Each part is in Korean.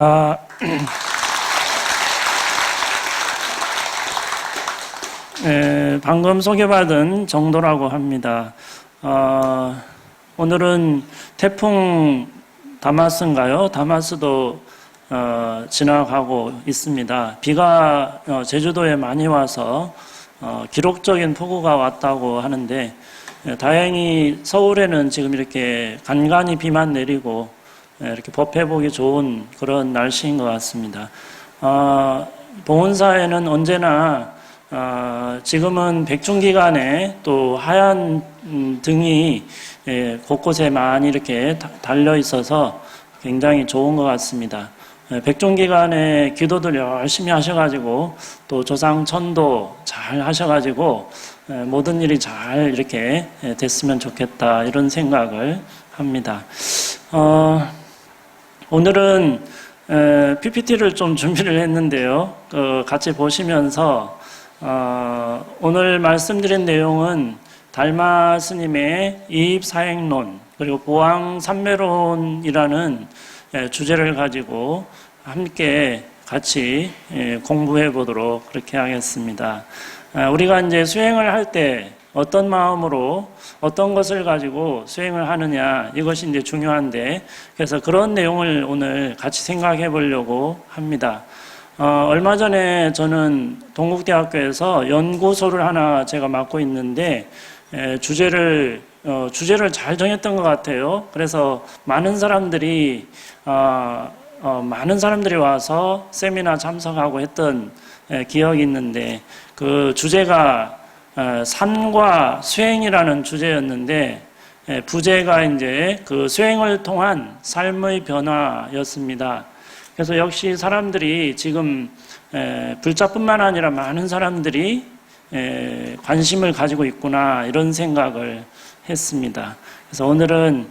아, 방금 소개받은 정도라고 합니다. 오늘은 태풍 다마스인가요? 다마스도 지나가고 있습니다. 비가 제주도에 많이 와서 기록적인 폭우가 왔다고 하는데 다행히 서울에는 지금 이렇게 간간히 비만 내리고 이렇게 법해보기 좋은 그런 날씨인 것 같습니다. 봉헌사에는 언제나 지금은 백중기간에 또 하얀 등이 곳곳에 많이 이렇게 달려 있어서 굉장히 좋은 것 같습니다. 백중기간에 기도들 열심히 하셔가지고 또 조상천도 잘 하셔가지고 모든 일이 잘 이렇게 됐으면 좋겠다 이런 생각을 합니다. 오늘은 PPT를 좀 준비를 했는데요. 같이 보시면서 오늘 말씀드린 내용은 달마 스님의 이입사행론 그리고 보왕삼매론이라는 주제를 가지고 함께 같이 공부해 보도록 그렇게 하겠습니다. 우리가 이제 수행을 할 때 어떤 마음으로 어떤 것을 가지고 수행을 하느냐 이것이 이제 중요한데 그래서 그런 내용을 오늘 같이 생각해 보려고 합니다. 얼마 전에 저는 동국대학교에서 연구소를 하나 제가 맡고 있는데 주제를 잘 정했던 것 같아요. 그래서 많은 사람들이 와서 세미나 참석하고 했던 기억이 있는데 그 주제가 산과 수행이라는 주제였는데 부제가 이제 그 수행을 통한 삶의 변화였습니다. 그래서 역시 사람들이 지금 불자뿐만 아니라 많은 사람들이 관심을 가지고 있구나 이런 생각을 했습니다. 그래서 오늘은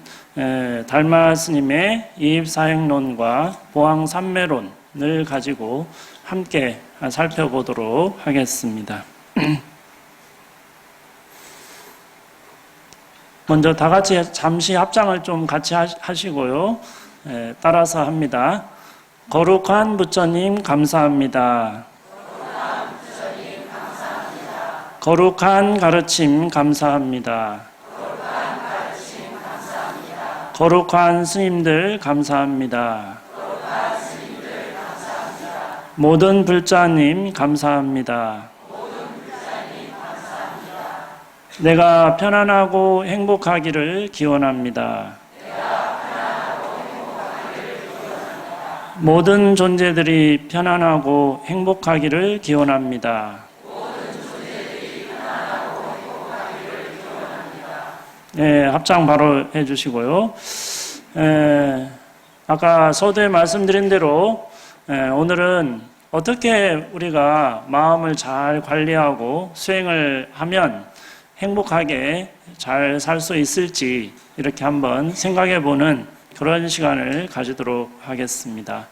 달마 스님의 이입사행론과 보왕삼매론을 가지고 함께 살펴보도록 하겠습니다. 먼저 다 같이 잠시 합장을 좀 같이 하시고요. 따라서 합니다. 거룩한 부처님 감사합니다. 거룩한 가르침 감사합니다. 거룩한 스님들 감사합니다. 모든 불자님 감사합니다. 내가 편안하고 행복하기를 기원합니다. 모든 존재들이 편안하고 행복하기를 기원합니다. 합장 바로 해주시고요. 아까 서두에 말씀드린 대로 오늘은 어떻게 우리가 마음을 잘 관리하고 수행을 하면 행복하게 잘 살 수 있을지 이렇게 한번 생각해 보는 그런 시간을 가지도록 하겠습니다.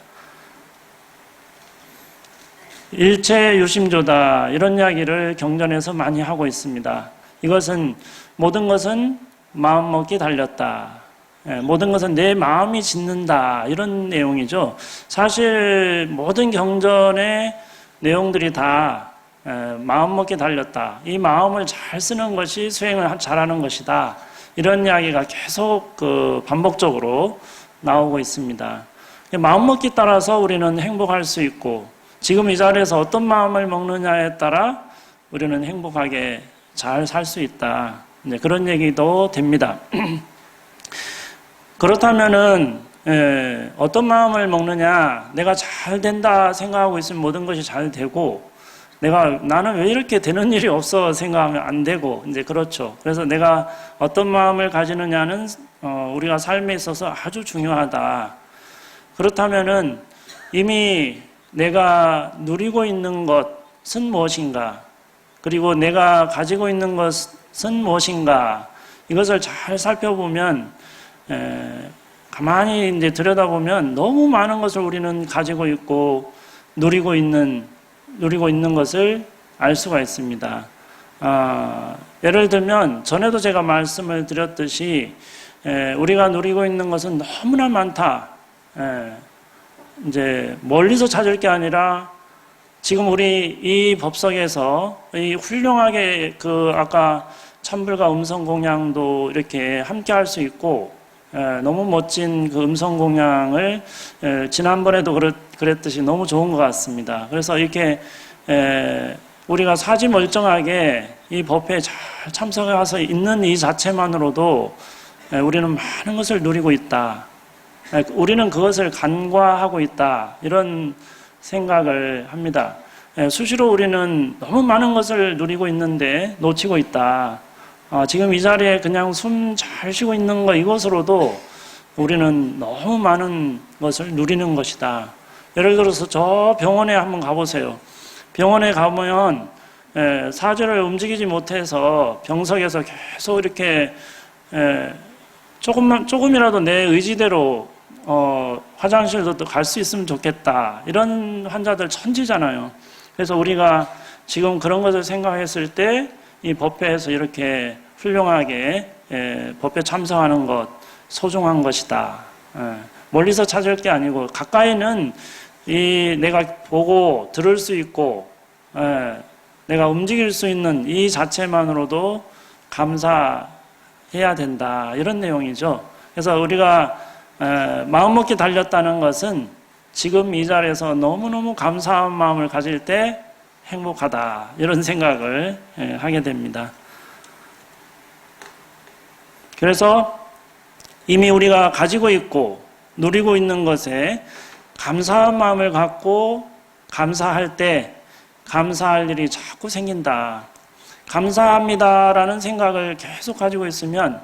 일체 유심조다 이런 이야기를 경전에서 많이 하고 있습니다. 이것은 모든 것은 마음먹기 달렸다. 모든 것은 내 마음이 짓는다 이런 내용이죠. 사실 모든 경전의 내용들이 다 마음먹기 달렸다. 이 마음을 잘 쓰는 것이 수행을 잘하는 것이다. 이런 이야기가 계속 반복적으로 나오고 있습니다. 마음먹기 따라서 우리는 행복할 수 있고 지금 이 자리에서 어떤 마음을 먹느냐에 따라 우리는 행복하게 잘 살 수 있다. 그런 얘기도 됩니다. 그렇다면은 어떤 마음을 먹느냐, 내가 잘 된다 생각하고 있으면 모든 것이 잘 되고 나는 왜 이렇게 되는 일이 없어 생각하면 안 되고 이제 그렇죠. 그래서 내가 어떤 마음을 가지느냐는 우리가 삶에 있어서 아주 중요하다. 그렇다면은 이미 내가 누리고 있는 것은 무엇인가? 그리고 내가 가지고 있는 것은 무엇인가? 이것을 잘 살펴보면 가만히 이제 들여다보면 너무 많은 것을 우리는 가지고 있고 누리고 있는 것을 알 수가 있습니다. 예를 들면 전에도 제가 말씀을 드렸듯이 우리가 누리고 있는 것은 너무나 많다. 이제 멀리서 찾을 게 아니라 지금 우리 이 법석에서 이 훌륭하게 그 아까 찬불과 음성공양도 이렇게 함께 할 수 있고, 너무 멋진 그 음성공양을 지난번에도 그랬듯이 너무 좋은 것 같습니다. 그래서 이렇게 우리가 사지멀쩡하게 이 법회에 잘 참석해 와서 있는 이 자체만으로도 우리는 많은 것을 누리고 있다. 우리는 그것을 간과하고 있다. 이런 생각을 합니다. 수시로 우리는 너무 많은 것을 누리고 있는데 놓치고 있다. 지금 이 자리에 그냥 숨 잘 쉬고 있는 것 이것으로도 우리는 너무 많은 것을 누리는 것이다. 예를 들어서 저 병원에 한번 가보세요. 병원에 가보면 사주를 움직이지 못해서 병석에서 계속 이렇게 조금이라도 내 의지대로 화장실도 갈 수 있으면 좋겠다. 이런 환자들 천지잖아요. 그래서 우리가 지금 그런 것을 생각했을 때 이 법회에서 이렇게 훌륭하게 법회 참석하는 것 소중한 것이다. 멀리서 찾을 게 아니고 가까이는 이 내가 보고 들을 수 있고 내가 움직일 수 있는 이 자체만으로도 감사해야 된다. 이런 내용이죠. 그래서 우리가 마음먹기 달렸다는 것은 지금 이 자리에서 너무너무 감사한 마음을 가질 때 행복하다. 이런 생각을 하게 됩니다. 그래서 이미 우리가 가지고 있고 누리고 있는 것에 감사한 마음을 갖고 감사할 때 감사할 일이 자꾸 생긴다. 감사합니다라는 생각을 계속 가지고 있으면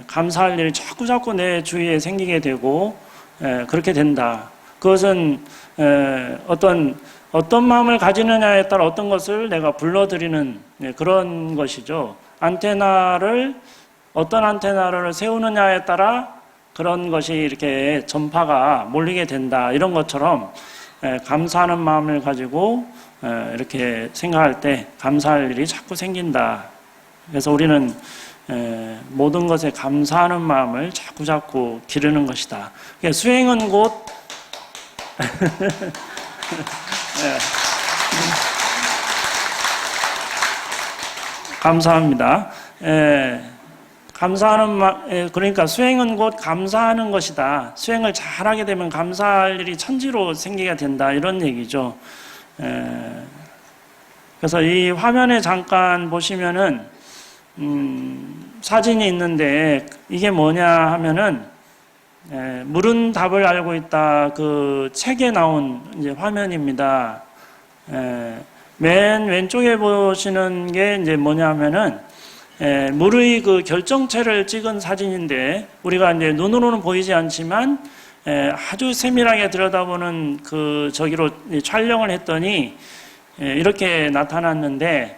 감사할 일이 자꾸 내 주위에 생기게 되고 그렇게 된다. 그것은 어떤 마음을 가지느냐에 따라 어떤 것을 내가 불러들이는 그런 것이죠. 어떤 안테나를 세우느냐에 따라 그런 것이 이렇게 전파가 몰리게 된다. 이런 것처럼 감사하는 마음을 가지고 이렇게 생각할 때 감사할 일이 자꾸 생긴다. 그래서 우리는 모든 것에 감사하는 마음을 자꾸 기르는 것이다. 수행은 곧 감사합니다. 그러니까 수행은 곧 감사하는 것이다. 수행을 잘하게 되면 감사할 일이 천지로 생기게 된다. 이런 얘기죠. 그래서 이 화면에 잠깐 보시면은 사진이 있는데 이게 뭐냐 하면은 물은 답을 알고 있다. 그 책에 나온 이제 화면입니다. 맨 왼쪽에 보시는 게 이제 뭐냐면은 물의 그 결정체를 찍은 사진인데 우리가 이제 눈으로는 보이지 않지만 아주 세밀하게 들여다보는 저기로 촬영을 했더니 이렇게 나타났는데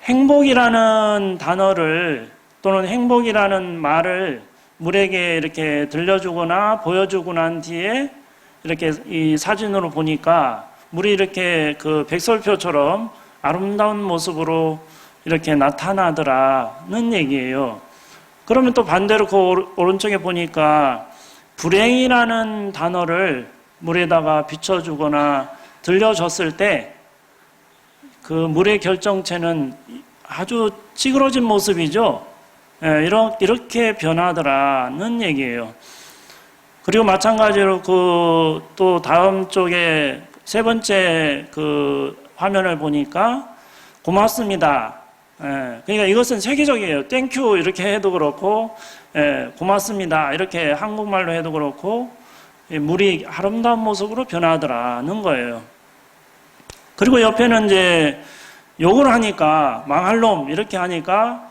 행복이라는 단어를 또는 행복이라는 말을 물에게 이렇게 들려주거나 보여주고 난 뒤에 이렇게 이 사진으로 보니까 물이 이렇게 그 백설표처럼 아름다운 모습으로 이렇게 나타나더라는 얘기예요. 그러면 또 반대로 그 오른쪽에 보니까 불행이라는 단어를 물에다가 비춰주거나 들려줬을 때 그 물의 결정체는 아주 찌그러진 모습이죠. 이렇게 변하더라는 얘기예요. 그리고 마찬가지로 또 다음 쪽에 세 번째 화면을 보니까 고맙습니다. 그러니까 이것은 세계적이에요. 땡큐 이렇게 해도 그렇고 고맙습니다 이렇게 한국말로 해도 그렇고 물이 아름다운 모습으로 변하더라는 거예요. 그리고 옆에는 이제 욕을 하니까 망할 놈 이렇게 하니까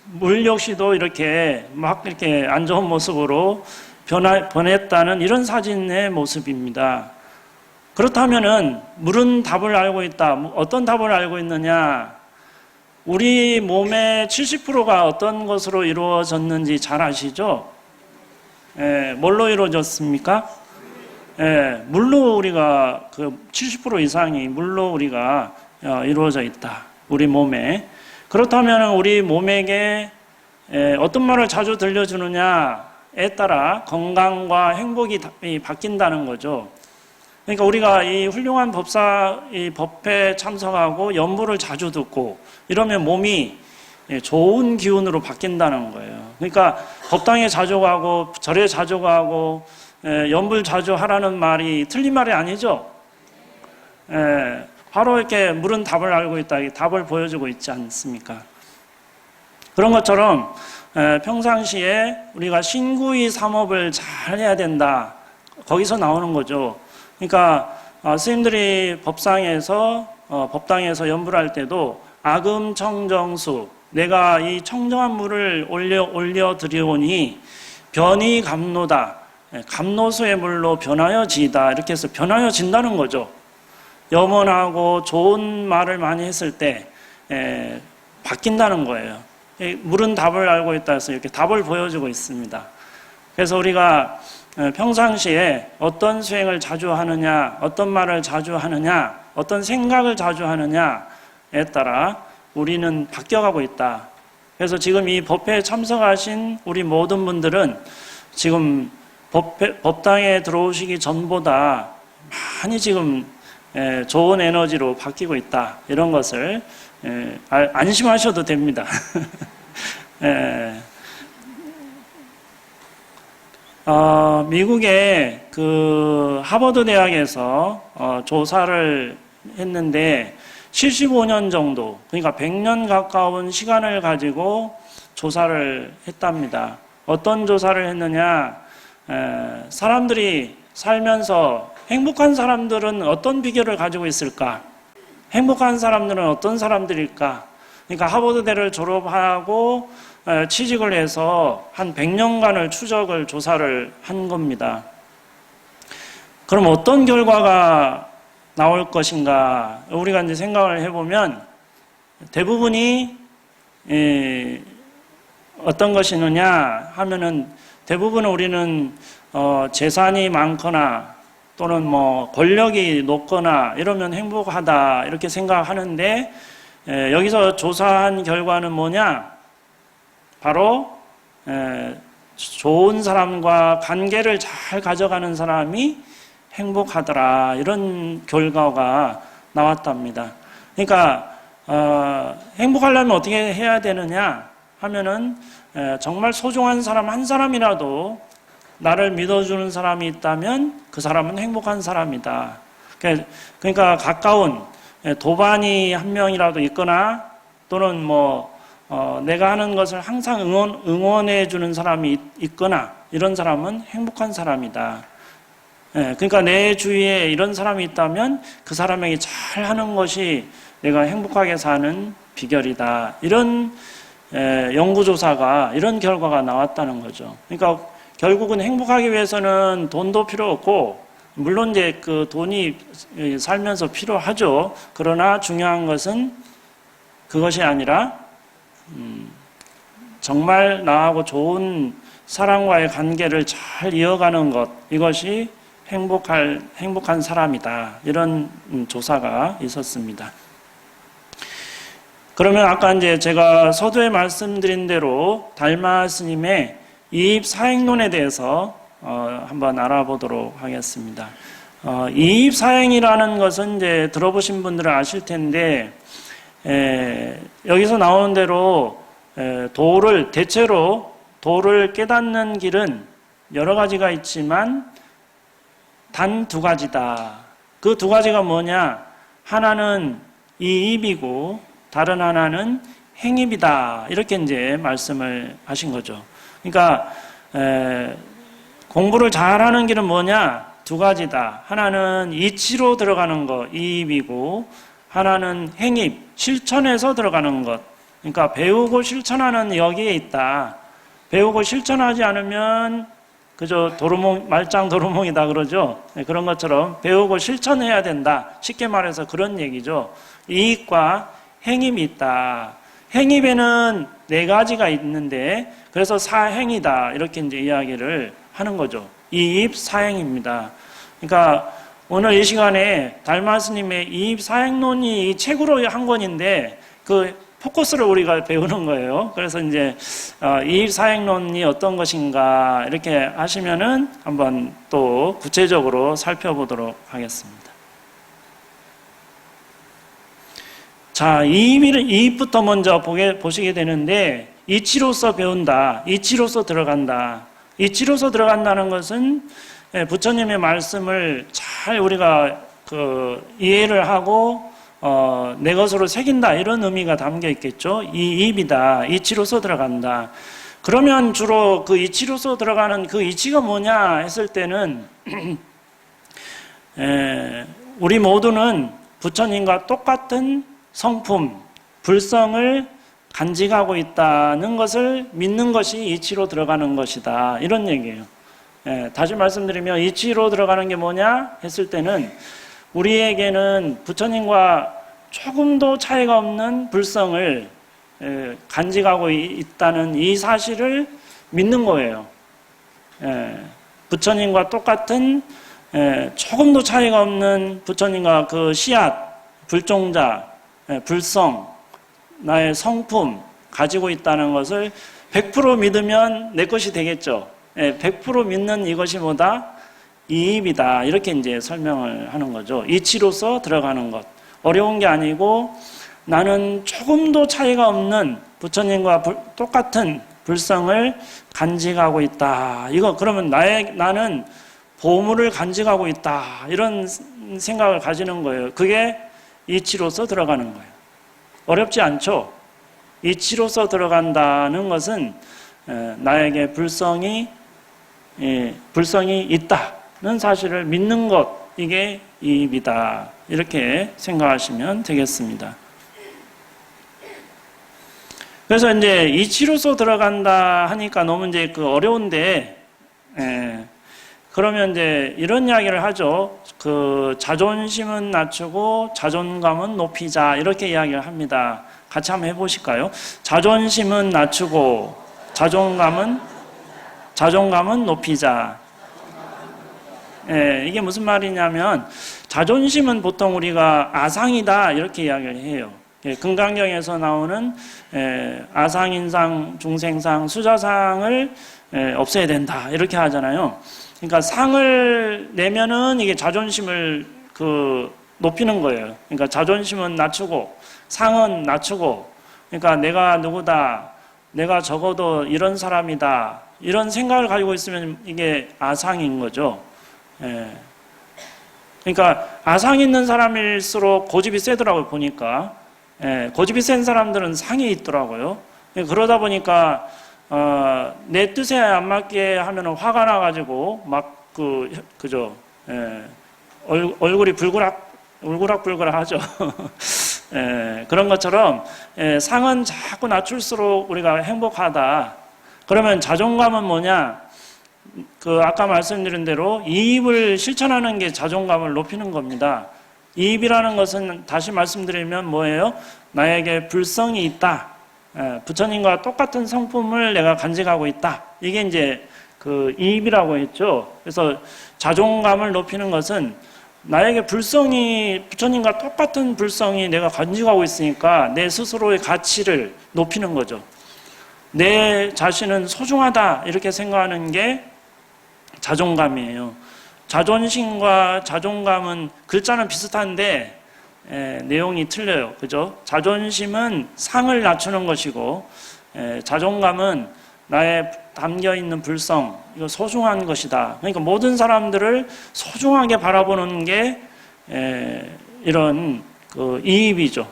물 역시도 이렇게 막 이렇게 안 좋은 모습으로 변했다는 이런 사진의 모습입니다. 그렇다면은 물은 답을 알고 있다. 어떤 답을 알고 있느냐? 우리 몸의 70%가 어떤 것으로 이루어졌는지 잘 아시죠? 뭘로 이루어졌습니까? 물로 우리가 70% 이상이 물로 우리가 이루어져 있다. 우리 몸에. 그렇다면 우리 몸에게 어떤 말을 자주 들려주느냐에 따라 건강과 행복이 바뀐다는 거죠. 그러니까 우리가 이 훌륭한 이 법회에 참석하고 연부를 자주 듣고 이러면 몸이 좋은 기운으로 바뀐다는 거예요. 그러니까 법당에 자주 가고 절에 자주 가고 연불 자주 하라는 말이 틀린 말이 아니죠. 바로 이렇게 물은 답을 알고 있다. 답을 보여주고 있지 않습니까? 그런 것처럼 평상시에 우리가 신구의 삼업을 잘 해야 된다. 거기서 나오는 거죠. 그러니까 스님들이 법당에서 연불할 때도 아금청정수, 내가 이 청정한 물을 올려 드리오니 변이 감노다. 감노수의 물로 변하여지다. 이렇게 해서 변하여진다는 거죠. 염원하고 좋은 말을 많이 했을 때 바뀐다는 거예요. 물은 답을 알고 있다 해서 이렇게 답을 보여주고 있습니다. 그래서 우리가 평상시에 어떤 수행을 자주 하느냐, 어떤 말을 자주 하느냐, 어떤 생각을 자주 하느냐에 따라 우리는 바뀌어가고 있다. 그래서 지금 이 법회에 참석하신 우리 모든 분들은 지금 법당에 들어오시기 전보다 많이 지금 좋은 에너지로 바뀌고 있다. 이런 것을 안심하셔도 됩니다. 미국의 그 하버드 대학에서 조사를 했는데 75년 정도, 그러니까 100년 가까운 시간을 가지고 조사를 했답니다. 어떤 조사를 했느냐? 사람들이 살면서 행복한 사람들은 어떤 비결을 가지고 있을까? 행복한 사람들은 어떤 사람들일까? 그러니까 하버드대를 졸업하고 취직을 해서 한 100년간을 조사를 한 겁니다. 그럼 어떤 결과가 나올 것인가? 우리가 이제 생각을 해보면 대부분이 어떤 것이느냐 하면은 대부분 우리는 재산이 많거나 또는 뭐 권력이 높거나 이러면 행복하다 이렇게 생각하는데 여기서 조사한 결과는 뭐냐? 바로 좋은 사람과 관계를 잘 가져가는 사람이 행복하더라 이런 결과가 나왔답니다. 그러니까 행복하려면 어떻게 해야 되느냐 하면은 정말 소중한 사람 한 사람이라도 나를 믿어주는 사람이 있다면 그 사람은 행복한 사람이다. 그러니까 가까운 도반이 한 명이라도 있거나 또는 내가 하는 것을 항상 응원해 주는 사람이 있거나 이런 사람은 행복한 사람이다. 그러니까 내 주위에 이런 사람이 있다면 그 사람에게 잘 하는 것이 내가 행복하게 사는 비결이다. 이런 연구조사가 이런 결과가 나왔다는 거죠. 그러니까 결국은 행복하기 위해서는 돈도 필요 없고 물론 이제 그 돈이 살면서 필요하죠. 그러나 중요한 것은 그것이 아니라 정말 나하고 좋은 사람과의 관계를 잘 이어가는 것, 이것이 행복한 사람이다. 이런 조사가 있었습니다. 그러면 아까 이제 제가 서두에 말씀드린 대로 달마 스님의 이입사행론에 대해서 한번 알아보도록 하겠습니다. 이입사행이라는 것은 이제 들어보신 분들은 아실 텐데 여기서 나오는 대로 대체로 도를 깨닫는 길은 여러 가지가 있지만 단 두 가지다. 그 두 가지가 뭐냐? 하나는 이입이고 다른 하나는 행입이다. 이렇게 이제 말씀을 하신 거죠. 그러니까 공부를 잘하는 길은 뭐냐? 두 가지다. 하나는 이치로 들어가는 것, 이입이고 하나는 행입, 실천해서 들어가는 것. 그러니까 배우고 실천하는 여기에 있다. 배우고 실천하지 않으면 그저 말짱 도루묵이다 그러죠. 그런 것처럼 배우고 실천해야 된다. 쉽게 말해서 그런 얘기죠. 이익과 행입이 있다. 행입에는 네 가지가 있는데 그래서 사행이다. 이렇게 이제 이야기를 하는 거죠. 이입 사행입니다. 그러니까 오늘 이 시간에 달마 스님의 이입 사행론이 책으로 한 권인데 그 포커스를 우리가 배우는 거예요. 그래서 이제 이익사행론이 어떤 것인가 이렇게 하시면은 한번 또 구체적으로 살펴보도록 하겠습니다. 자, 이익부터 먼저 보시게 되는데, 이치로서 배운다, 이치로서 들어간다. 이치로서 들어간다는 것은 부처님의 말씀을 잘 우리가 이해를 하고 내 것으로 새긴다, 이런 의미가 담겨 있겠죠. 이 입이다, 이치로서 들어간다. 그러면 주로 그 이치로서 들어가는 그 이치가 뭐냐 했을 때는 우리 모두는 부처님과 똑같은 성품, 불성을 간직하고 있다는 것을 믿는 것이 이치로 들어가는 것이다, 이런 얘기예요. 다시 말씀드리면 이치로 들어가는 게 뭐냐 했을 때는 우리에게는 부처님과 조금도 차이가 없는 불성을 간직하고 있다는 이 사실을 믿는 거예요. 부처님과 똑같은 조금도 차이가 없는 부처님과 그 씨앗, 불종자, 불성, 나의 성품 가지고 있다는 것을 100% 믿으면 내 것이 되겠죠. 100% 믿는 이것이 뭐다? 이입이다. 이렇게 이제 설명을 하는 거죠. 이치로서 들어가는 것. 어려운 게 아니고 나는 조금도 차이가 없는 부처님과 똑같은 불성을 간직하고 있다. 이거 그러면 나는 보물을 간직하고 있다. 이런 생각을 가지는 거예요. 그게 이치로서 들어가는 거예요. 어렵지 않죠? 이치로서 들어간다는 것은 나에게 불성이 있다는 사실을 믿는 것, 이게 이입이다. 이렇게 생각하시면 되겠습니다. 그래서 이제 이치로서 들어간다 하니까 너무 이제 어려운데, 그러면 이제 이런 이야기를 하죠. 자존심은 낮추고 자존감은 높이자, 이렇게 이야기를 합니다. 같이 한번 해보실까요? 자존심은 낮추고 자존감은 높이자. 이게 무슨 말이냐면, 자존심은 보통 우리가 아상이다, 이렇게 이야기를 해요. 금강경에서 나오는 아상인상, 중생상, 수자상을 없애야 된다, 이렇게 하잖아요. 그러니까 상을 내면은 이게 자존심을 높이는 거예요. 그러니까 자존심은 낮추고 상은 낮추고, 그러니까 내가 누구다, 내가 적어도 이런 사람이다, 이런 생각을 가지고 있으면 이게 아상인 거죠. 그러니까 아상 있는 사람일수록 고집이 세더라고요, 보니까. 고집이 센 사람들은 상이 있더라고요. 그러다 보니까 내 뜻에 안 맞게 하면 화가 나가지고 얼굴이 울그락불그락 하죠. 그런 것처럼 상은 자꾸 낮출수록 우리가 행복하다. 그러면 자존감은 뭐냐? 아까 말씀드린 대로 이입을 실천하는 게 자존감을 높이는 겁니다. 이입이라는 것은 다시 말씀드리면 뭐예요? 나에게 불성이 있다. 부처님과 똑같은 성품을 내가 간직하고 있다. 이게 이제 이입이라고 했죠. 그래서 자존감을 높이는 것은 나에게 부처님과 똑같은 불성이 내가 간직하고 있으니까 내 스스로의 가치를 높이는 거죠. 내 자신은 소중하다, 이렇게 생각하는 게 자존감이에요. 자존심과 자존감은 글자는 비슷한데 내용이 틀려요. 그죠? 자존심은 상을 낮추는 것이고, 자존감은 나의 담겨있는 불성, 이거 소중한 것이다. 그러니까 모든 사람들을 소중하게 바라보는 게 이런 이입이죠.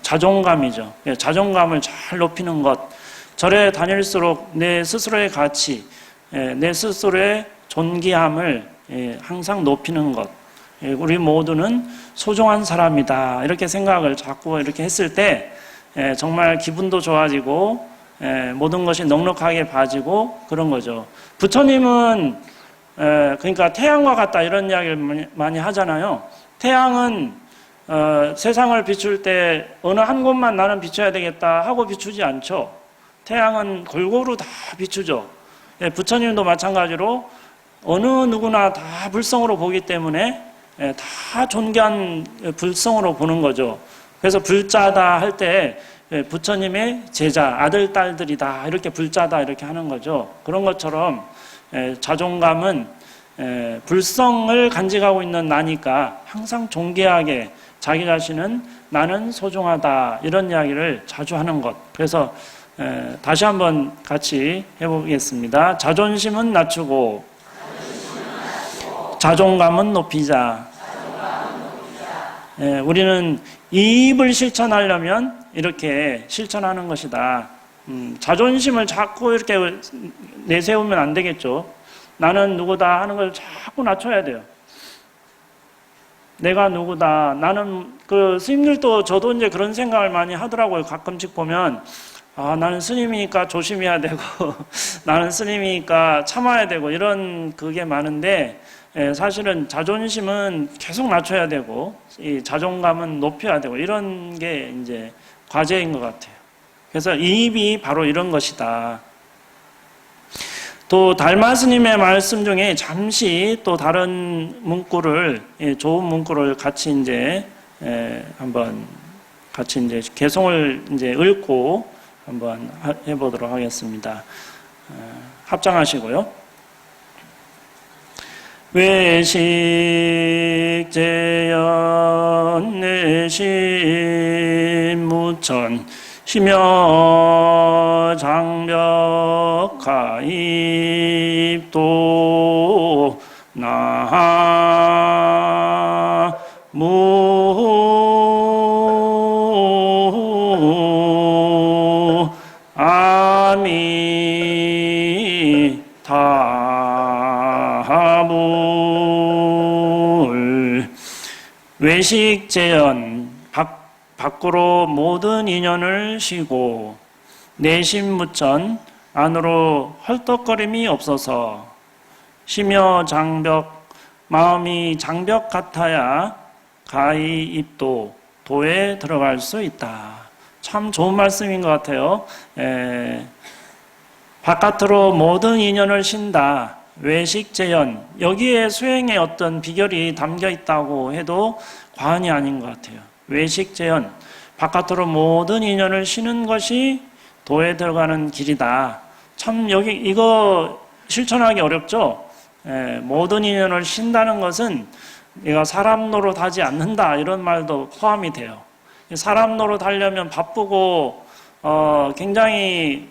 자존감이죠. 자존감을 잘 높이는 것. 절에 다닐수록 내 스스로의 가치, 내 스스로의 존귀함을 항상 높이는 것. 우리 모두는 소중한 사람이다, 이렇게 생각을 자꾸 이렇게 했을 때 정말 기분도 좋아지고 모든 것이 넉넉하게 봐지고 그런 거죠. 부처님은 그러니까 태양과 같다, 이런 이야기를 많이 하잖아요. 태양은 세상을 비출 때 어느 한 곳만 나는 비춰야 되겠다 하고 비추지 않죠. 태양은 골고루 다 비추죠. 부처님도 마찬가지로 어느 누구나 다 불성으로 보기 때문에 다 존귀한 불성으로 보는 거죠. 그래서 불자다 할 때 부처님의 제자, 아들, 딸들이다. 이렇게 불자다. 이렇게 하는 거죠. 그런 것처럼 자존감은 불성을 간직하고 있는 나니까 항상 존귀하게 자기 자신은 나는 소중하다. 이런 이야기를 자주 하는 것. 그래서 다시 한번 같이 해보겠습니다. 자존심은 낮추고 자존감은 높이자. 우리는 이 입을 실천하려면 이렇게 실천하는 것이다. 자존심을 자꾸 이렇게 내세우면 안 되겠죠. 나는 누구다 하는 걸 자꾸 낮춰야 돼요. 내가 누구다. 나는 스님들도 저도 이제 그런 생각을 많이 하더라고요. 가끔씩 보면 나는 스님이니까 조심해야 되고 나는 스님이니까 참아야 되고 이런 그게 많은데 사실은 자존심은 계속 낮춰야 되고 이 자존감은 높여야 되고 이런 게 이제 과제인 것 같아요. 그래서 이 입이 바로 이런 것이다. 또 달마 스님의 말씀 중에 잠시 또 다른 문구를 좋은 문구를 같이 이제 한번 같이 이제 개송을 이제 읽고 한번 해보도록 하겠습니다. 합장하시고요. 외식제연 내신무천 심여 장벽 가입도 나무 아미타불 외식제연 밖으로 모든 인연을 쉬고 내심무천 안으로 헐떡거림이 없어서 심여 장벽 마음이 장벽 같아야 가히 입도 도에 들어갈 수 있다. 참 좋은 말씀인 것 같아요. 바깥으로 모든 인연을 쉰다. 외식제연 여기에 수행의 어떤 비결이 담겨 있다고 해도 과언이 아닌 것 같아요. 외식제연 바깥으로 모든 인연을 쉬는 것이 도에 들어가는 길이다. 참 여기 이거 실천하기 어렵죠. 모든 인연을 쉰다는 것은 내가 사람 노릇하지 않는다 이런 말도 포함이 돼요. 사람 노릇하려면 바쁘고 굉장히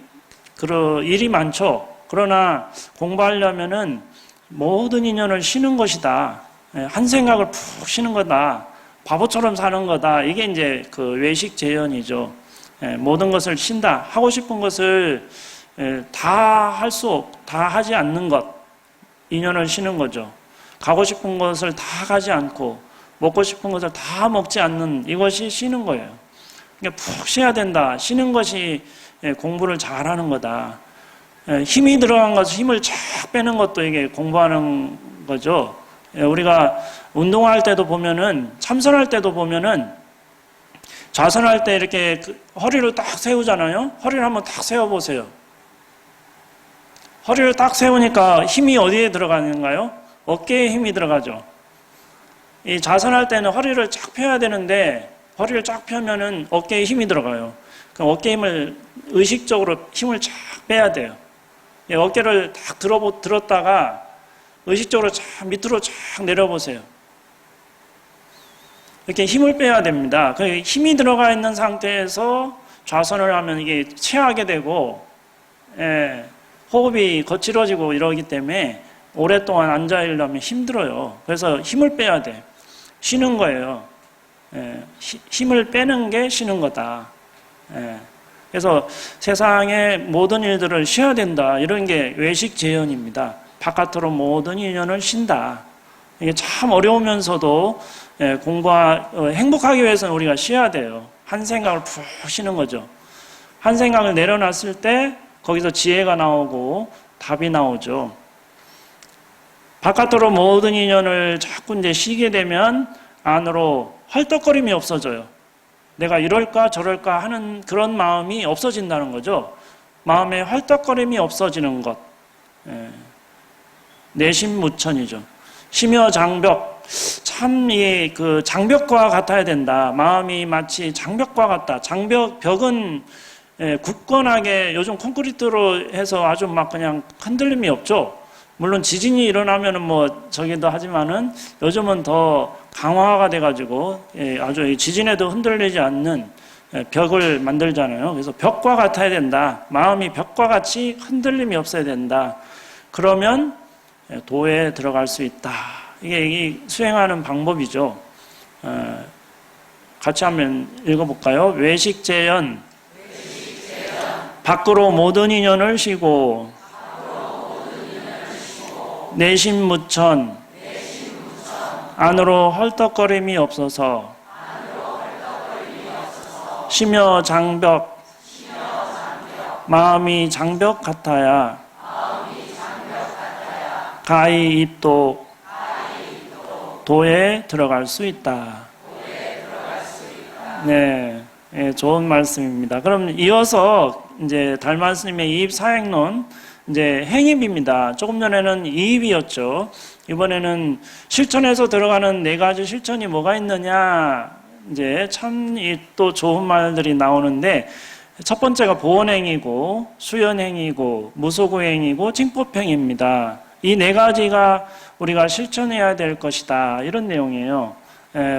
일이 많죠. 그러나 공부하려면은 모든 인연을 쉬는 것이다. 한 생각을 푹 쉬는 거다. 바보처럼 사는 거다. 이게 이제 그 외식제연이죠. 모든 것을 쉰다. 하고 싶은 것을 다 하지 않는 것. 인연을 쉬는 거죠. 가고 싶은 것을 다 가지 않고 먹고 싶은 것을 다 먹지 않는 이것이 쉬는 거예요. 그러니까 푹 쉬어야 된다. 쉬는 것이 공부를 잘하는 거다. 힘이 들어간 것을 힘을 쫙 빼는 것도 이게 공부하는 거죠. 우리가 운동할 때도 보면은 참선할 때도 보면은 좌선할 때 이렇게 허리를 딱 세우잖아요. 허리를 한번 딱 세워보세요. 허리를 딱 세우니까 힘이 어디에 들어가는가요? 어깨에 힘이 들어가죠. 이 좌선할 때는 허리를 쫙 펴야 되는데 허리를 쫙 펴면은 어깨에 힘이 들어가요. 그럼 어깨 힘을 의식적으로 힘을 쫙 빼야 돼요. 어깨를 딱 들었다가 의식적으로 쫙 밑으로 쫙 내려보세요. 이렇게 힘을 빼야 됩니다. 힘이 들어가 있는 상태에서 좌선을 하면 이게 체하게 되고 호흡이 거칠어지고 이러기 때문에 오랫동안 앉아있으려면 힘들어요. 그래서 힘을 빼야 돼. 쉬는 거예요. 힘을 빼는 게 쉬는 거다. 그래서 세상의 모든 일들을 쉬어야 된다. 이런 게 외식제연입니다. 바깥으로 모든 인연을 쉰다. 이게 참 어려우면서도 행복하기 위해서는 우리가 쉬어야 돼요. 한 생각을 푹 쉬는 거죠. 한 생각을 내려놨을 때 거기서 지혜가 나오고 답이 나오죠. 바깥으로 모든 인연을 자꾸 이제 쉬게 되면 안으로 헐떡거림이 없어져요. 내가 이럴까 저럴까 하는 그런 마음이 없어진다는 거죠. 마음에 헐떡거림이 없어지는 것. 내심무천이죠. 심여 장벽, 참 그 장벽과 같아야 된다. 마음이 마치 장벽과 같다. 벽은 굳건하게 요즘 콘크리트로 해서 아주 막 그냥 흔들림이 없죠. 물론 지진이 일어나면은 뭐 저기도 하지만은 요즘은 더 강화가 돼가지고 아주 지진에도 흔들리지 않는 벽을 만들잖아요. 그래서 벽과 같아야 된다. 마음이 벽과 같이 흔들림이 없어야 된다. 그러면 도에 들어갈 수 있다. 이게 수행하는 방법이죠. 같이 한번 읽어볼까요? 외식재연 밖으로 모든 인연을 쉬고 내심무천 안으로 헐떡거림이 없어서 쉬며 장벽 마음이 장벽 같아야 가히 입도 도에 들어갈 수 있다. 네, 좋은 말씀입니다. 그럼 이어서 이제 달마스님의 이입 사행론 이제 행입입니다. 조금 전에는 이입이었죠. 이번에는 실천에서 들어가는 네 가지 실천이 뭐가 있느냐. 이제 참 또 좋은 말들이 나오는데 첫 번째가 보원행이고 수연행이고 무소구행이고 징법행입니다. 이 네 가지가 우리가 실천해야 될 것이다. 이런 내용이에요.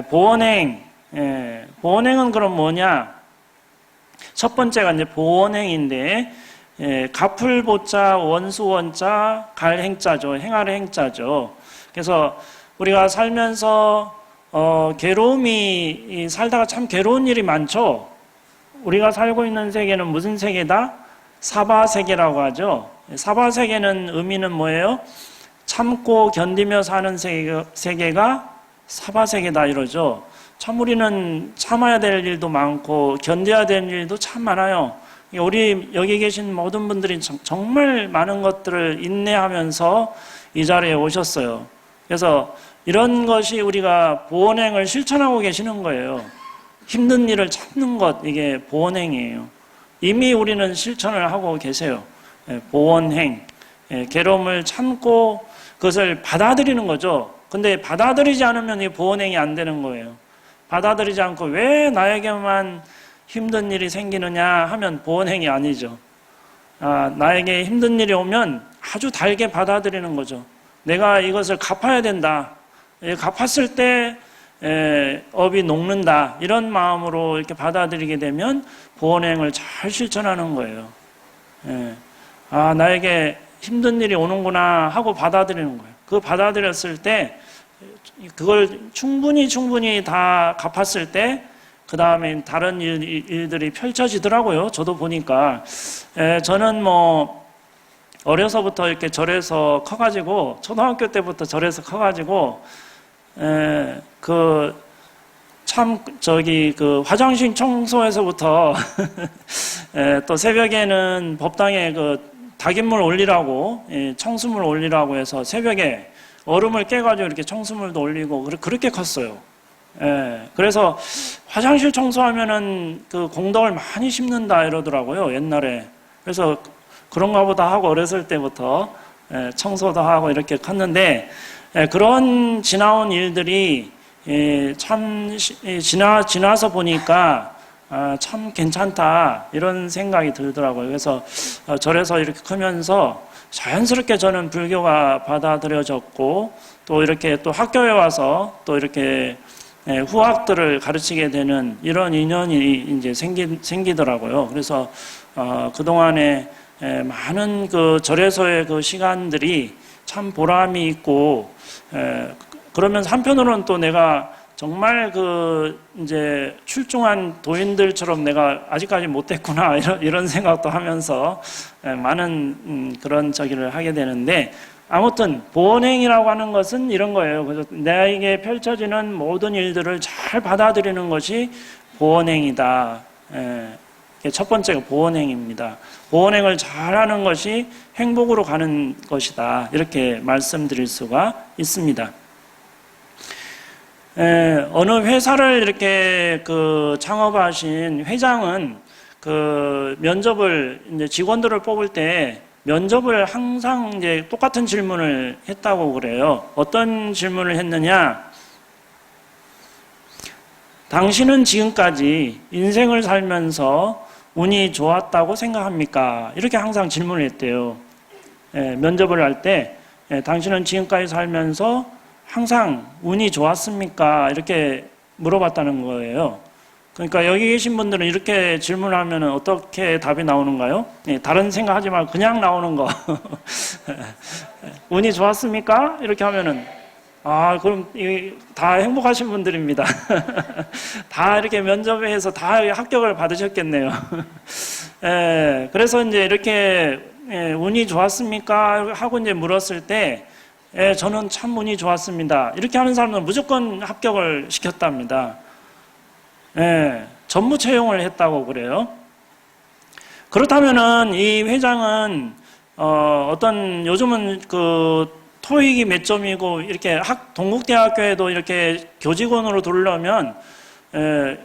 보원행, 보원행은 그럼 뭐냐? 첫 번째가 이제 보원행인데 갚을 보자, 원수 원자, 갈 행자죠. 행할 행자죠. 그래서 우리가 살면서 괴로움이 살다가 참 괴로운 일이 많죠. 우리가 살고 있는 세계는 무슨 세계다? 사바세계라고 하죠. 사바세계는 의미는 뭐예요? 참고 견디며 사는 세계가 사바세계다 이러죠. 참 우리는 참아야 될 일도 많고 견뎌야 될 일도 참 많아요. 우리 여기 계신 모든 분들이 정말 많은 것들을 인내하면서 이 자리에 오셨어요. 그래서 이런 것이 우리가 보원행을 실천하고 계시는 거예요. 힘든 일을 참는 것, 이게 보원행이에요. 이미 우리는 실천을 하고 계세요. 보원행, 괴로움을 참고 그것을 받아들이는 거죠. 근데 받아들이지 않으면 이 보원행이 안 되는 거예요. 받아들이지 않고 왜 나에게만 힘든 일이 생기느냐 하면 보원행이 아니죠. 나에게 힘든 일이 오면 아주 달게 받아들이는 거죠. 내가 이것을 갚아야 된다. 갚았을 때 업이 녹는다. 이런 마음으로 이렇게 받아들이게 되면 보원행을 잘 실천하는 거예요. 나에게 힘든 일이 오는구나 하고 받아들이는 거예요. 그 받아들였을 때 그걸 충분히 다 갚았을 때 그 다음에 다른 일들이 펼쳐지더라고요. 저도 보니까 저는 뭐 어려서부터 이렇게 절에서 커가지고 초등학교 때부터 절에서 커가지고 그 화장실 청소에서부터 또 새벽에는 법당에 그 닭인물 올리라고 청수물 올리라고 해서 새벽에 얼음을 깨가지고 이렇게 청수물도 올리고 그렇게 컸어요. 그래서 화장실 청소하면은 그 공덕을 많이 심는다 이러더라고요, 옛날에. 그래서 그런가 보다 하고 어렸을 때부터 청소도 하고 이렇게 컸는데 그런 지나온 일들이 참 지나서 보니까 참 괜찮다 이런 생각이 들더라고요. 그래서 절에서 이렇게 크면서 자연스럽게 저는 불교가 받아들여졌고 또 이렇게 또 학교에 와서 또 이렇게 후학들을 가르치게 되는 이런 인연이 이제 생기더라고요. 그래서 그동안에 많은 그 절에서의 그 시간들이 참 보람이 있고 그러면서 한편으로는 또 내가 정말 그 이제 출중한 도인들처럼 내가 아직까지 못됐구나 이런 생각도 하면서 많은 그런 저기를 하게 되는데 아무튼 보원행이라고 하는 것은 이런 거예요. 그래서 나에게 펼쳐지는 모든 일들을 잘 받아들이는 것이 보원행이다. 첫 번째가 보원행입니다. 보원행을 잘하는 것이 행복으로 가는 것이다. 이렇게 말씀드릴 수가 있습니다. 어느 회사를 이렇게 그 창업하신 회장은 그 면접을 이제 직원들을 뽑을 때 면접을 항상 이제 똑같은 질문을 했다고 그래요. 어떤 질문을 했느냐? 당신은 지금까지 인생을 살면서 운이 좋았다고 생각합니까? 이렇게 항상 질문을 했대요. 면접을 할 때 당신은 지금까지 살면서 항상 운이 좋았습니까? 이렇게 물어봤다는 거예요. 그러니까 여기 계신 분들은 이렇게 질문하면 어떻게 답이 나오는가요? 다른 생각하지 말고 그냥 나오는 거. 운이 좋았습니까? 이렇게 하면은 그럼 다 행복하신 분들입니다. 다 이렇게 면접에 해서 다 합격을 받으셨겠네요. 그래서 이제 이렇게 운이 좋았습니까? 하고 이제 물었을 때 저는 참 운이 좋았습니다. 이렇게 하는 사람은 무조건 합격을 시켰답니다. 전무 채용을 했다고 그래요. 그렇다면은 이 회장은 어떤 요즘은 그 토익이 몇 점이고 이렇게 동국대학교에도 이렇게 교직원으로 들어오려면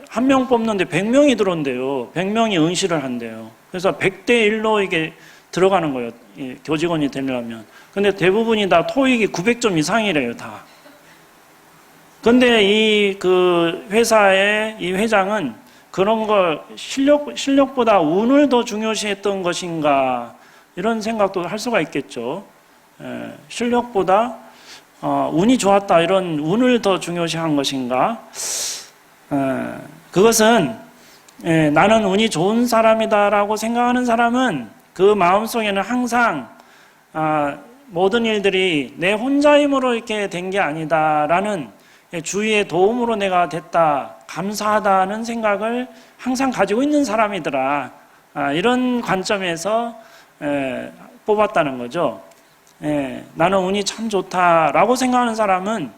한 명 뽑는데 100명이 들어온대요. 100명이 응시를 한대요. 그래서 100대 1로 이게 들어가는 거예요. 교직원이 되려면. 근데 대부분이 다 토익이 900점 이상이래요, 다. 근데 그 회사의 이 회장은 그런 걸 실력보다 운을 더 중요시했던 것인가, 이런 생각도 할 수가 있겠죠. 실력보다 운이 좋았다, 이런 운을 더 중요시한 것인가. 그것은 나는 운이 좋은 사람이다라고 생각하는 사람은 그 마음속에는 항상 모든 일들이 내 혼자 힘으로 이렇게 된 게 아니다라는, 주위의 도움으로 내가 됐다, 감사하다는 생각을 항상 가지고 있는 사람이더라, 이런 관점에서 뽑았다는 거죠. 나는 운이 참 좋다라고 생각하는 사람은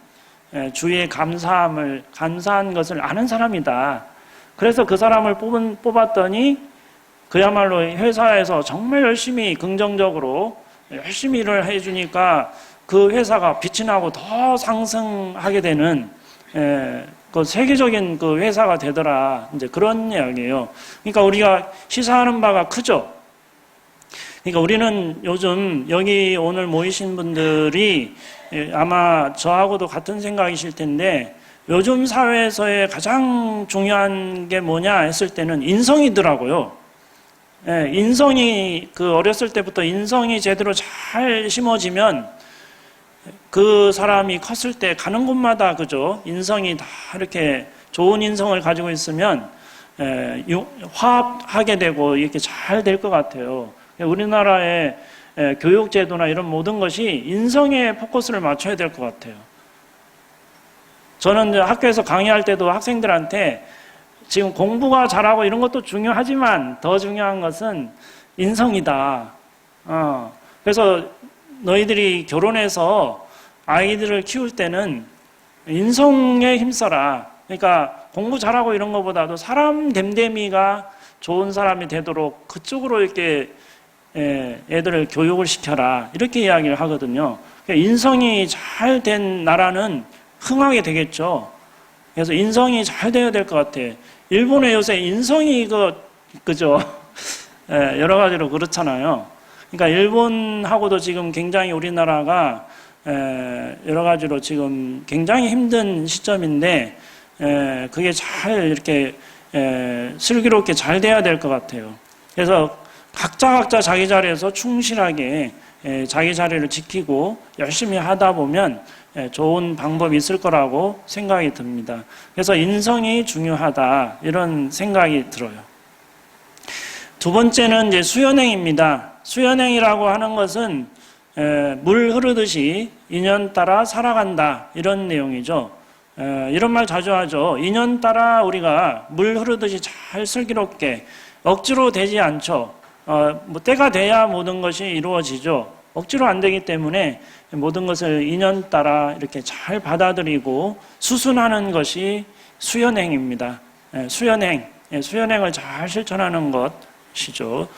주위의 감사한 것을 아는 사람이다. 그래서 그 사람을 뽑았더니 그야말로 회사에서 정말 열심히 긍정적으로 열심히 일을 해주니까 그 회사가 빛이 나고 더 상승하게 되는 그 세계적인 그 회사가 되더라, 이제 그런 이야기예요. 그러니까 우리가 시사하는 바가 크죠. 그러니까 우리는 요즘 여기 오늘 모이신 분들이 아마 저하고도 같은 생각이실 텐데, 요즘 사회에서의 가장 중요한 게 뭐냐 했을 때는 인성이더라고요. 인성이, 그 어렸을 때부터 인성이 제대로 잘 심어지면 그 사람이 컸을 때 가는 곳마다, 그죠? 인성이 다 이렇게 좋은 인성을 가지고 있으면 화합하게 되고 이렇게 잘 될 것 같아요. 우리나라의 교육제도나 이런 모든 것이 인성에 포커스를 맞춰야 될 것 같아요. 저는 학교에서 강의할 때도 학생들한테 지금 공부가 잘하고 이런 것도 중요하지만 더 중요한 것은 인성이다. 그래서 너희들이 결혼해서 아이들을 키울 때는 인성에 힘써라. 그러니까 공부 잘하고 이런 것보다도 사람 됨됨이가 좋은 사람이 되도록 그쪽으로 이렇게 애들을 교육을 시켜라, 이렇게 이야기를 하거든요. 그러니까 인성이 잘 된 나라는 흥하게 되겠죠. 그래서 인성이 잘 돼야 될 것 같아. 일본에 요새 인성이 그죠? 여러 가지로 그렇잖아요. 그러니까 일본하고도 지금 굉장히 우리나라가 여러 가지로 지금 굉장히 힘든 시점인데, 그게 잘 이렇게 슬기롭게 잘 돼야 될 것 같아요. 그래서 각자 자기 자리에서 충실하게 자기 자리를 지키고 열심히 하다 보면 좋은 방법이 있을 거라고 생각이 듭니다. 그래서 인성이 중요하다, 이런 생각이 들어요. 두 번째는 이제 수연행입니다. 수연행이라고 하는 것은 물 흐르듯이 인연 따라 살아간다, 이런 내용이죠. 이런 말 자주 하죠. 인연 따라 우리가 물 흐르듯이 잘 슬기롭게, 억지로 되지 않죠. 때가 돼야 모든 것이 이루어지죠. 억지로 안 되기 때문에 모든 것을 인연 따라 이렇게 잘 받아들이고 수순하는 것이 수연행입니다. 수연행, 수연행을 잘 실천하는 것이죠.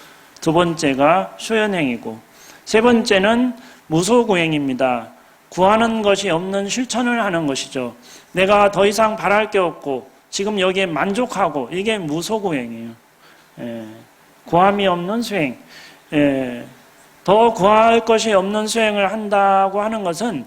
두 번째가 수연행이고, 세 번째는 무소구행입니다. 구하는 것이 없는 실천을 하는 것이죠. 내가 더 이상 바랄 게 없고 지금 여기에 만족하고, 이게 무소구행이에요. 구함이 없는 수행, 더 구할 것이 없는 수행을 한다고 하는 것은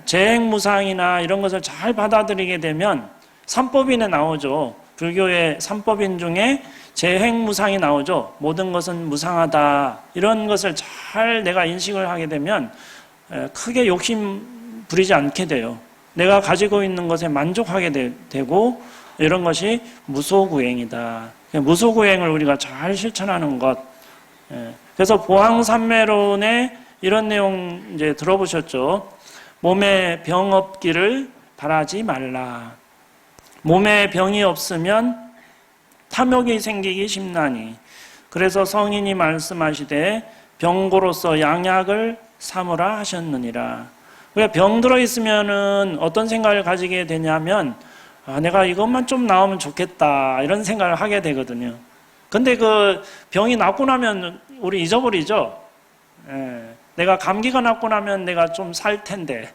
재행무상이나 이런 것을 잘 받아들이게 되면 삼법인에 나오죠. 불교의 삼법인 중에 재행무상이 나오죠. 모든 것은 무상하다. 이런 것을 잘 내가 인식을 하게 되면 크게 욕심 부리지 않게 돼요. 내가 가지고 있는 것에 만족하게 되고 이런 것이 무소구행이다. 무소구행을 우리가 잘 실천하는 것. 그래서 보항삼매론의 이런 내용 이제 들어보셨죠. 몸에 병 없기를 바라지 말라. 몸에 병이 없으면 탐욕이 생기기 쉽나니. 그래서 성인이 말씀하시되 병고로서 양약을 삼으라 하셨느니라. 우리가 병 들어 있으면은 어떤 생각을 가지게 되냐면 내가 이것만 좀 나오면 좋겠다 이런 생각을 하게 되거든요. 근데 그 병이 낫고 나면 우리 잊어버리죠. 내가 감기가 낫고 나면 내가 좀 살 텐데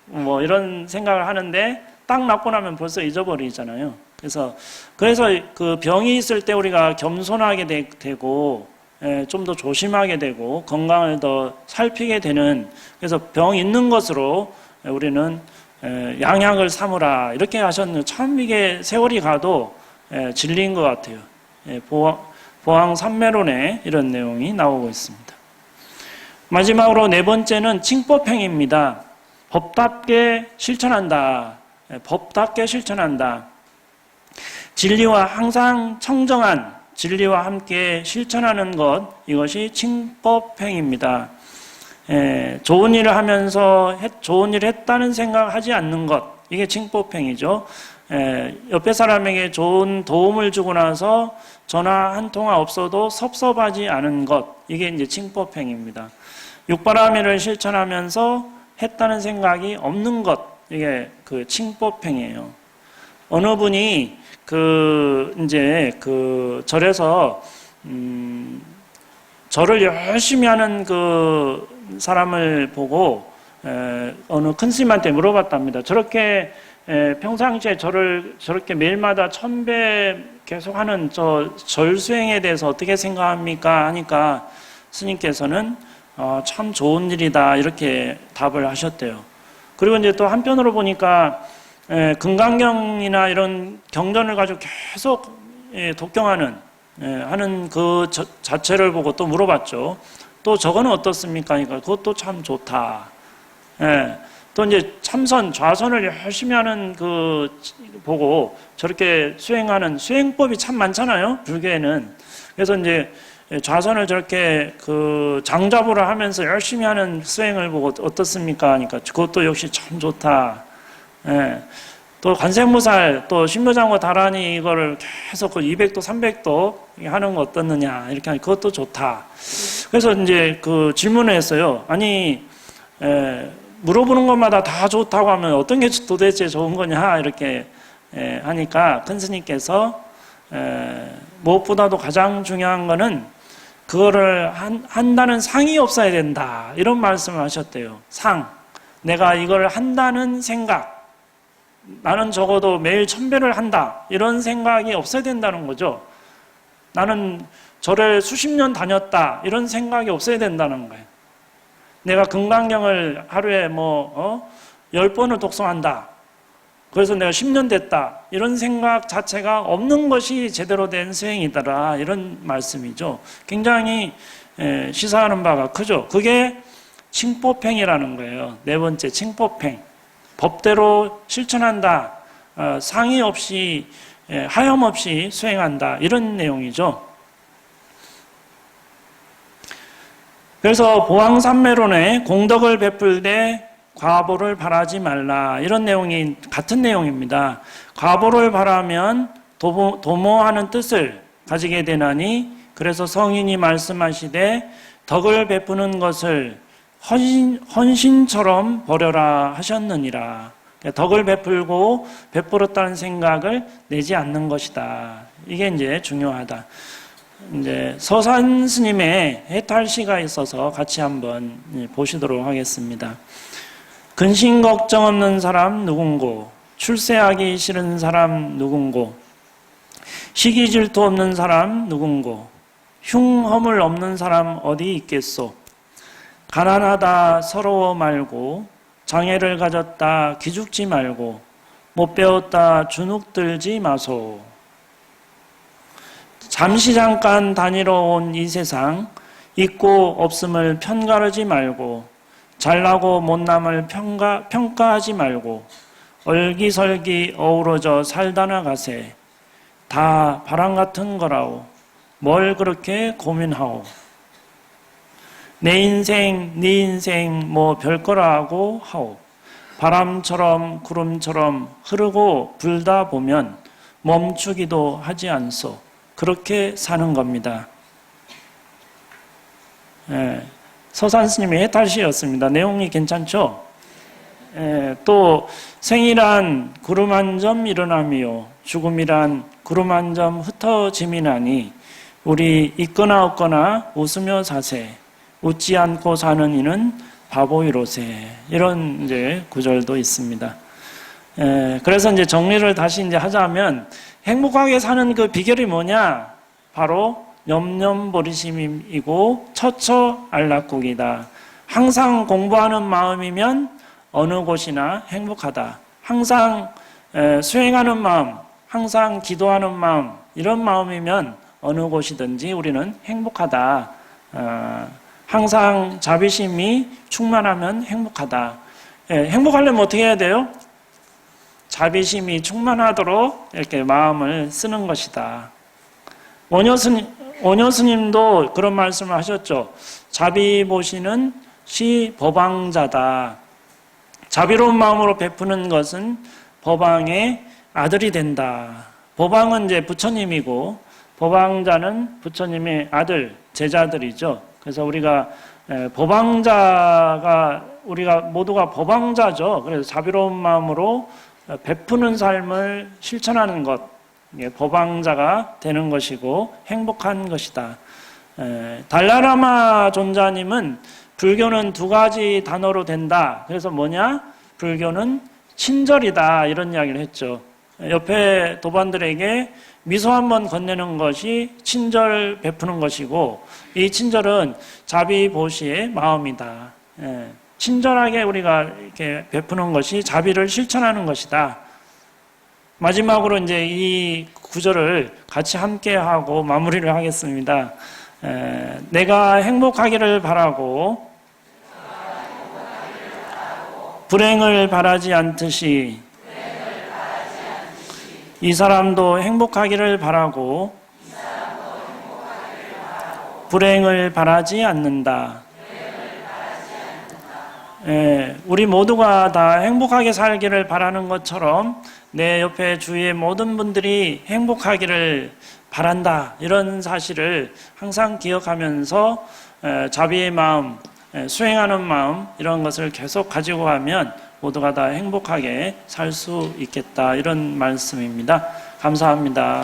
뭐 이런 생각을 하는데 딱 낫고 나면 벌써 잊어버리잖아요. 그래서 그 병이 있을 때 우리가 겸손하게 되고 좀 더 조심하게 되고 건강을 더 살피게 되는, 그래서 병 있는 것으로 우리는 양약을 삼으라 이렇게 하셨는데 참 이게 세월이 가도 진리인 것 같아요. 보항삼매론에 이런 내용이 나오고 있습니다. 마지막으로 네 번째는 칭법행입니다. 법답게 실천한다. 법답게 실천한다. 진리와 항상 청정한 진리와 함께 실천하는 것, 이것이 칭법행입니다. 좋은 일을 하면서 좋은 일을 했다는 생각을 하지 않는 것, 이게 칭법행이죠. 옆에 사람에게 좋은 도움을 주고 나서 전화 한 통화 없어도 섭섭하지 않은 것, 이게 이제 칭법행입니다. 육바라밀을 실천하면서 했다는 생각이 없는 것, 이게 그 칭법행이에요. 어느 분이 절에서 절을 열심히 하는 그 사람을 보고 어느 큰 스님한테 물어봤답니다. 저렇게 평상시에 절을 저렇게 매일마다 1000배 계속 하는 저 절 수행에 대해서 어떻게 생각합니까? 하니까 스님께서는 참 좋은 일이다 이렇게 답을 하셨대요. 그리고 이제 또 한편으로 보니까 금강경이나 이런 경전을 가지고 계속 독경하는 하는 그 자체를 보고 또 물어봤죠. 또 저거는 어떻습니까? 그러니까 그것도 참 좋다. 또 이제 참선, 좌선을 열심히 하는 그 보고 저렇게 수행하는 수행법이 참 많잖아요. 불교에는. 그래서 이제 좌선을 저렇게 그 장잡으로 하면서 열심히 하는 수행을 보고 어떻습니까? 하니까 그것도 역시 참 좋다. 또 관세음보살, 또 신묘장고 다란이 이거를 계속 그 200도, 300도 하는 거 어떻느냐 이렇게 하니 그것도 좋다. 그래서 이제 그 질문을 했어요. 아니 물어보는 것마다 다 좋다고 하면 어떤 게 도대체 좋은 거냐 이렇게 하니까 큰 스님께서 무엇보다도 가장 중요한 거는 그거를 한다는 상이 없어야 된다 이런 말씀을 하셨대요. 상, 내가 이걸 한다는 생각, 나는 적어도 매일 1000배를 한다 이런 생각이 없어야 된다는 거죠. 나는 절에 수십 년 다녔다 이런 생각이 없어야 된다는 거예요. 내가 금강경을 하루에 10번을 독송한다, 그래서 내가 10년 됐다 이런 생각 자체가 없는 것이 제대로 된 수행이더라 이런 말씀이죠. 굉장히 시사하는 바가 크죠. 그게 칭법행이라는 거예요. 네 번째 칭법행, 법대로 실천한다, 상의 없이 하염없이 수행한다 이런 내용이죠. 그래서 보항삼매론에 공덕을 베풀되 과보를 바라지 말라 이런 내용이 같은 내용입니다. 과보를 바라면 도모하는 뜻을 가지게 되나니 그래서 성인이 말씀하시되 덕을 베푸는 것을 헌신처럼 버려라 하셨느니라. 덕을 베풀고 베풀었다는 생각을 내지 않는 것이다. 이게 이제 중요하다. 이제 서산 스님의 해탈시가 있어서 같이 한번 보시도록 하겠습니다. 근심 걱정 없는 사람 누군고, 출세하기 싫은 사람 누군고, 시기 질투 없는 사람 누군고, 흉허물 없는 사람 어디 있겠소. 가난하다 서러워 말고, 장애를 가졌다 기죽지 말고, 못 배웠다 주눅들지 마소. 잠시 잠깐 다니러 온 이 세상, 있고 없음을 편가르지 말고, 잘나고 못남을 평가하지 말고, 얼기설기 어우러져 살다 나가세. 다 바람 같은 거라오. 뭘 그렇게 고민하오. 내 인생, 네 인생 뭐 별거라고 하오. 바람처럼 구름처럼 흐르고 불다 보면 멈추기도 하지 않소. 그렇게 사는 겁니다. 서산 스님의 해탈시였습니다. 내용이 괜찮죠? 또 생이란 구름 한 점 일어남이요 죽음이란 구름 한 점 흩어짐이나니 우리 있거나 없거나 웃으며 사세. 웃지 않고 사는 이는 바보이로세. 이런 이제 구절도 있습니다. 그래서 이제 정리를 다시 이제 하자면 행복하게 사는 그 비결이 뭐냐? 바로 염려버리심이고 처처 안락국이다. 항상 공부하는 마음이면 어느 곳이나 행복하다. 항상 수행하는 마음, 항상 기도하는 마음, 이런 마음이면 어느 곳이든지 우리는 행복하다. 항상 자비심이 충만하면 행복하다. 행복하려면 어떻게 해야 돼요? 자비심이 충만하도록 이렇게 마음을 쓰는 것이다. 원효 스님도 그런 말씀을 하셨죠. 자비 보시는 시 법왕자다. 자비로운 마음으로 베푸는 것은 법왕의 아들이 된다. 법왕은 이제 부처님이고 법왕자는 부처님의 아들, 제자들이죠. 그래서 우리가 법왕자가 우리가 모두가 법왕자죠. 그래서 자비로운 마음으로 베푸는 삶을 실천하는 것, 법왕자가 되는 것이고 행복한 것이다. 달라라마 존자님은 불교는 두 가지 단어로 된다. 그래서 뭐냐? 불교는 친절이다. 이런 이야기를 했죠. 옆에 도반들에게 미소 한번 건네는 것이 친절 베푸는 것이고 이 친절은 자비보시의 마음이다. 친절하게 우리가 이렇게 베푸는 것이 자비를 실천하는 것이다. 마지막으로 이제 이 구절을 같이 함께 하고 마무리를 하겠습니다. 내가 행복하기를 바라고 불행을 바라지 않듯이 이 사람도 행복하기를 바라고 불행을 바라지 않는다. 우리 모두가 다 행복하게 살기를 바라는 것처럼 내 옆에 주위의 모든 분들이 행복하기를 바란다. 이런 사실을 항상 기억하면서 자비의 마음, 수행하는 마음 이런 것을 계속 가지고 가면 모두가 다 행복하게 살 수 있겠다. 이런 말씀입니다. 감사합니다.